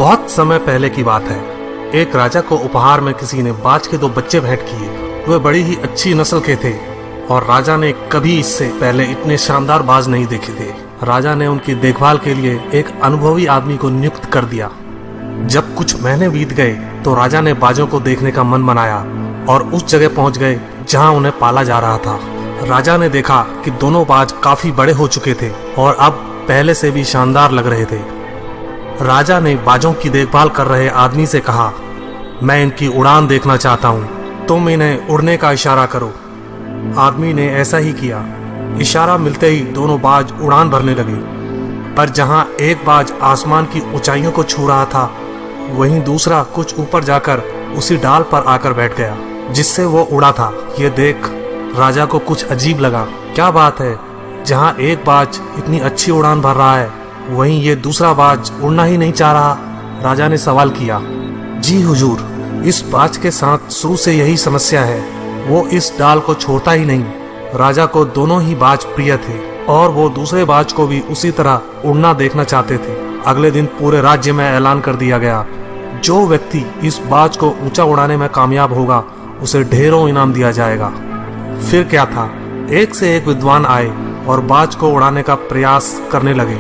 बहुत समय पहले की बात है। एक राजा को उपहार में किसी ने बाज के 2 बच्चे भेंट किए। वे बड़ी ही अच्छी नस्ल के थे और राजा ने कभी इससे पहले इतने शानदार बाज नहीं देखे थे। राजा ने उनकी देखभाल के लिए एक अनुभवी आदमी को नियुक्त कर दिया। जब कुछ महीने बीत गए तो राजा ने बाजों को देखने का मन बनाया और उस जगह पहुंच गए जहां उन्हें पाला जा रहा था। राजा ने देखा कि दोनों बाज काफी बड़े हो चुके थे और अब पहले से भी शानदार लग रहे थे। राजा ने बाजों की देखभाल कर रहे आदमी से कहा, मैं इनकी उड़ान देखना चाहता हूँ, तुम इन्हें उड़ने का इशारा करो। आदमी ने ऐसा ही किया। इशारा मिलते ही दोनों बाज उड़ान भरने लगे, पर जहां एक बाज आसमान की ऊंचाइयों को छू रहा था, वहीं दूसरा कुछ ऊपर जाकर उसी डाल पर आकर बैठ गया जिससे वो उड़ा था। ये देख राजा को कुछ अजीब लगा। क्या बात है, जहां एक बाज इतनी अच्छी उड़ान भर रहा है, वहीं ये दूसरा बाज उड़ना ही नहीं चाह रहा। राजा ने सवाल किया, जी हुजूर, इस बाज के साथ शुरू से यही समस्या है, वो इस डाल को छोड़ता ही नहीं। राजा को दोनों ही बाज प्रिय थे और वो दूसरे बाज को भी उसी तरह उड़ना देखना चाहते थे। अगले दिन पूरे राज्य में ऐलान कर दिया गया, जो व्यक्ति इस बाज को ऊंचा उड़ाने में कामयाब होगा उसे ढेरों इनाम दिया जाएगा। फिर क्या था, एक से एक विद्वान आए और बाज को उड़ाने का प्रयास करने लगे,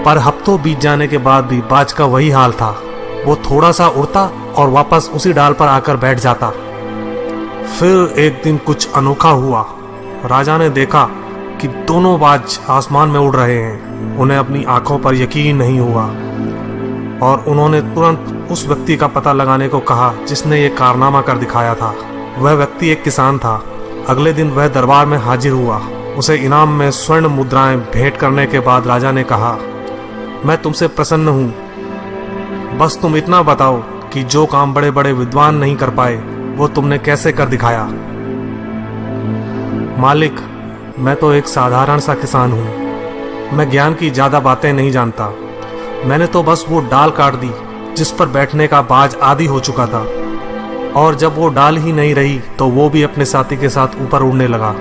पर हफ्तों बीत जाने के बाद भी बाज का वही हाल था। वो थोड़ा सा उड़ता और वापस उसी डाल पर आकर बैठ जाता। फिर एक दिन कुछ अनोखा हुआ। राजा ने देखा कि दोनों बाज आसमान में उड़ रहे हैं। उन्हें अपनी आंखों पर यकीन नहीं हुआ और उन्होंने तुरंत उस व्यक्ति का पता लगाने को कहा जिसने ये कारनामा कर दिखाया था। वह व्यक्ति एक किसान था। अगले दिन वह दरबार में हाजिर हुआ। उसे इनाम में स्वर्ण मुद्राएं भेंट करने के बाद राजा ने कहा, मैं तुमसे प्रसन्न हूं, बस तुम इतना बताओ कि जो काम बड़े बड़े विद्वान नहीं कर पाए वो तुमने कैसे कर दिखाया। मालिक, मैं तो एक साधारण सा किसान हूं। मैं ज्ञान की ज्यादा बातें नहीं जानता। मैंने तो बस वो डाल काट दी जिस पर बैठने का बाज आदी हो चुका था, और जब वो डाल ही नहीं रही तो वो भी अपने साथी के साथ ऊपर उड़ने लगा।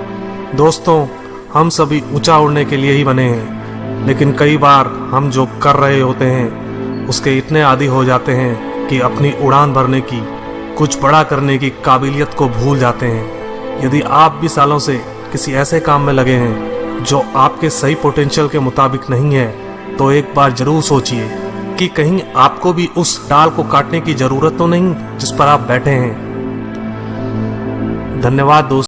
दोस्तों, हम सभी ऊंचा उड़ने के लिए ही बने हैं, लेकिन कई बार हम जो कर रहे होते हैं उसके इतने आदी हो जाते हैं कि अपनी उड़ान भरने की, कुछ बड़ा करने की काबिलियत को भूल जाते हैं। यदि आप भी सालों से किसी ऐसे काम में लगे हैं जो आपके सही पोटेंशियल के मुताबिक नहीं है, तो एक बार जरूर सोचिए कि कहीं आपको भी उस डाल को काटने की जरूरत तो नहीं जिस पर आप बैठे हैं। धन्यवाद दोस्तों।